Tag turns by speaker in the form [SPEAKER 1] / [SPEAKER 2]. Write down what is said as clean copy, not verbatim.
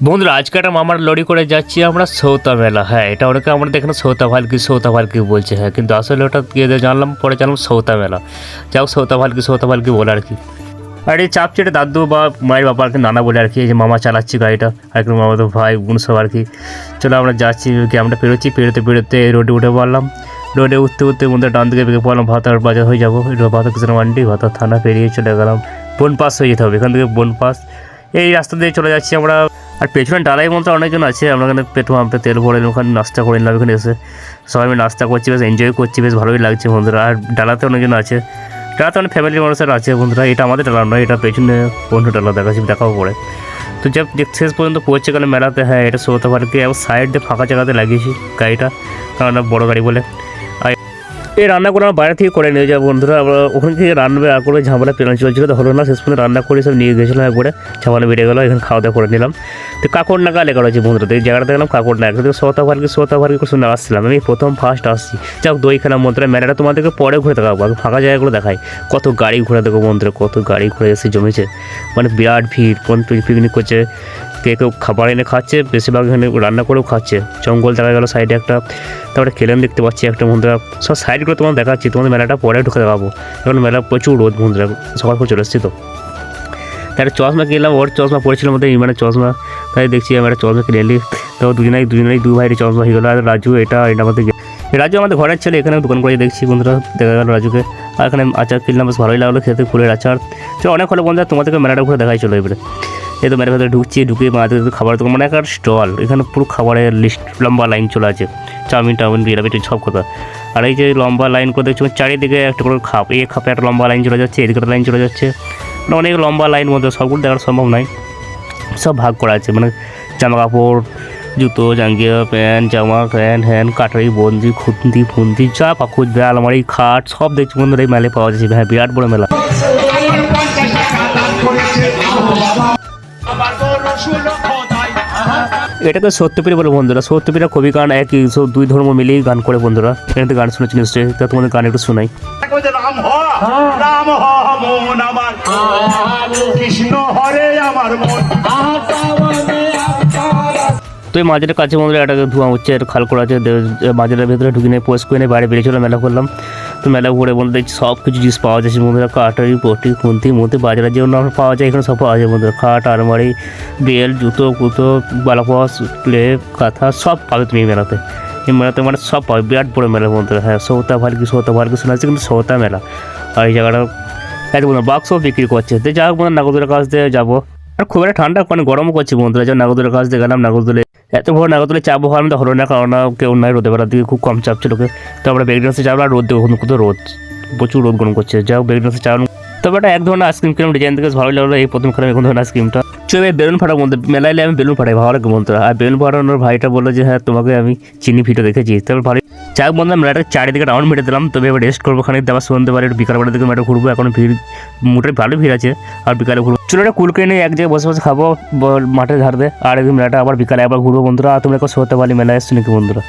[SPEAKER 1] বন্ধুরা আজকে একটা মামার লরি করে যাচ্ছি আমরা সৌতা মেলা। হ্যাঁ, এটা অনেকে আমরা দেখেন সৌতা ভালকি বলছে। হ্যাঁ, কিন্তু আসলে ওটা গিয়ে জানলাম, পরে জানলাম সৌতা মেলা। যাও সৌতা ভালকি বলে আর কি। আর এই চাপ চেটে দাদু বা মায়ের বাবা আর কি নানা বলে আর কি, এই যে মামা চালাচ্ছি গাড়িটা, আর কি মামা তো ভাই বোন সব আর কি। চলো আমরা যাচ্ছি, আমরা পেরোতে রোডে উঠে পড়লাম। রোডে উঠতে মধ্যে ডান দিকে বেঁকে পড়লাম, ভাতার বাজার হয়ে যাবো। ভাতা কৃষ্ণ মান্ডি, ভাতার থানা পেরিয়ে চলে গেলাম। বনপাস হয়ে যেতে হবে এখান থেকে, বনপাস এই রাস্তা দিয়ে চলে যাচ্ছি আমরা। আর পেছনে ডালাই মন্ত্র অনেকজন আছে, আমরা এখানে পেট্রোল পাম্পে তেল ভরে ওখানে নাস্তা করে নিলাম। এখানে এসে সবাই আমি নাস্তা করছি, বেশ এনজয় করছি, বেশ ভালোই লাগছে বন্ধুরা। আর ডালাতে অনেকজন আছে, ডালাতে অনেক ফ্যামিলি মানুষের আছে বন্ধুরা। এটা আমাদের ডালা নয়, এটা পেছনে অন্য ডালা দেখাবো পরে। তো যা শেষ পর্যন্ত পৌঁছে গেলে মেলাতে। হ্যাঁ, এটা সৌতা পার্কে সাইড দিয়ে ফাঁকা জায়গাতে লাগিয়েছি গাড়িটা, কারণ বড়ো গাড়ি বলে। এই রান্না করে আমরা বাইরে থেকে করে নিয়ে যাবো বন্ধুরা। আমরা ওখান থেকে রান্না করে ঝামেলা প্ল্যান চলছিল, তো হলো না। শেষ পর্যন্ত রান্না করে সব নিয়ে গেছিলাম একবারে, ঝামেলা বেড়ে গেলো। এখানে খাওয়া দাওয়া করে নিলাম। তো কাকড়নাগা লেখা রয়েছে বন্ধুরা, তো এই জায়গাটা দেখলাম কাকড়নাগা। কিন্তু সৌতা পার্কে করে শুনে আসছিলাম, আমি ফার্স্ট আসছি। যাক দই খেলাম বন্ধুরা। মেলাটা তোমাদেরকে পরে ঘুরে দেখাবো, আগে ফাঁকা জায়গাগুলো দেখাই। কত গাড়ি ঘুরে দেখো বন্ধুরা, কত গাড়ি ঘুরে এসে জমেছে, মানে বিরাট ভিড়। কোন পিকনিক করছে, কেউ খাবার এনে খাচ্ছে, বেশিরভাগ এখানে রান্না করেও খাচ্ছে। জঙ্গল দেখা গেলো সাইডে একটা, তারপরে খেলেন দেখতে পাচ্ছি একটা বন্ধুরা। সব সাইডগুলো তোমাদের দেখাচ্ছি, তোমাদের মেলাটা পরে ঢুকে দেখাবো। এখন মেলা প্রচুর রোদ বন্ধুরা, সকাল করে চলে এসেছি। তো তাই একটা চশমা কিনলাম, ওর চশমা পড়েছিল মধ্যে মানে চশমা, তাই দেখছি আমি একটা চশমা কিনে এলি। তো দুজনেই দু ভাইয়ের চশমা হয়ে গেলো। আর রাজু এটা আমাদের রাজু আমাদের ঘরের ছেলে, এখানে দোকান করে দেখছি বন্ধুরা, দেখা গেল রাজুকে। আর এখানে আচার কিনলাম, বেশ ভালোই লাগলো খেতে, ফুলের আচার। চলো অনেক হলো বন্ধুরা, তোমাদেরকে মেলাটা ঘুরে দেখাই চলো এবারে। এই তো মেলার ভেতরে ঢুকে মাঝে খাবার দোকান, মানে একটা স্টল, এখানে পুরো খাবারের লিস্ট, লম্বা লাইন চলে আছে। চাউমিন বিরিয়ানি সব কথা। আর এই যে লম্বা লাইন করে দেখছি চারিদিকে একটা করে খাপে একটা লম্বা লাইন চলে যাচ্ছে, এদিকে একটা লাইন চলে যাচ্ছে, মানে অনেক লম্বা লাইন মধ্যে সবগুলো দেখার সম্ভব নয়। সব ভাগ করা আছে, মানে জামা কাপড়, জুতো, জাঙ্গিয়া, প্যান্ট, জামা, প্যান্ট, হ্যান্ড, কাটারি, বন্দি, খুন্তি যা খুঁজবে, আলমারি, খাট সব দেখছি বন্ধুরা এই মেলে পাওয়া যাচ্ছে। হ্যাঁ, বিরাট বড় মেলা। এটাকে সত্যপীর বলে বন্ধুরা। সত্যপীরা কবি গান একই, সব দুই ধর্ম মিলিয়ে গান করে বন্ধুরা। এখানে গান শুনেছি নিশ্চয়ই, তা তোমাদের গান একটু শোনাই। তো এই মাঝের কাছে বন্ধুরা এটাকে ধোঁয়া হচ্ছে, একটা খাল করা আছে, মাঝের ভেতরে ঢুকে নিয়ে পোস্ট করে নিয়ে বাইরে বেরিয়ে চলে মেলা করলাম। তো মেলা ঘুরে বন্ধুরা দেখছি সব কিছু জিনিস পাওয়া যাচ্ছে বন্ধুরা, কাটারি, পটি, খুন্তি মধ্যে বাজারে যেগুলো পাওয়া যায় এখানে সব পাওয়া যায় বন্ধুরা। খাট, আলমারি, বেল, জুতো, বালাপাস, প্লেট, কাঁথা সব পাবে তুমি এই মেলাতে। এই মেলাতে মানে সব পাবে, বিরাট বড় মেলা বন্ধুরা। হ্যাঁ, সৌতা ভালকি শোনা যাচ্ছে, কিন্তু সৌতা মেলা। আর এই জায়গাটা এত বন্ধুরা বাক্সও বিক্রি করছে। তো যাই হোক বন্ধুরা, নাগরদোলার কাছ দিয়ে যাবো। আর খুব একটা ঠান্ডা, মানে গরমও করছে বন্ধুরা। যখন নাগরদোলার কাছ দিয়ে গেলাম, নাগরদোলে এত বড় নাগরদোলে চাপ হওয়ার মতো হলো না, কারণ কেউ নাই, রোদে বেলার দিকে খুব কম চাপ ছিল লোকে। তো আমরা বেগডান্সে যাবো, আর রোদ দেখুন কত রোদ, প্রচুর রোদ গরম করছে। যাই হোক বেগডান্সে চালানো। তবে এটা এক ধরনের আইসক্রিম কিনলাম, ডিজাইন থেকে ভালোই লাগলো। এই প্রথম খেলাম এখন ধরনের আইসক্রিমটা। চলে বেলুন ফাটার মধ্যে মেলাইলে আমি বেলুন ফাটাই, ভালো লাগে বন্ধুরা। আর বেলুন ফাটানোর ভাইটা বললো যে হ্যাঁ তোমাকে আমি চিনি ভিডিও দেখেছি, তবে ভালো। যাই হোক বন্ধুরা, মেলাটা চারিদিকে রাউন্ড মেরে দিলাম। তবে এবার রেস্ট করবো, খানিক দেওয়া শুনতে পারি, বিকালবেলার দিকে মেলা ঘুরবো। এখন ভিড় মোটামুটি ভালো ভিড় আছে, আর বিকালে ঘুরবো। চলো একটা কুলকে নিয়ে এক জায়গায় বসে খাবো মাঠের ধারে। আর একদিন মেলাটা আবার বিকালে আবার ঘুরবো বন্ধুরা। আর তোমরা সৌতা পালি মেলা এসছো নাকি বন্ধুরা?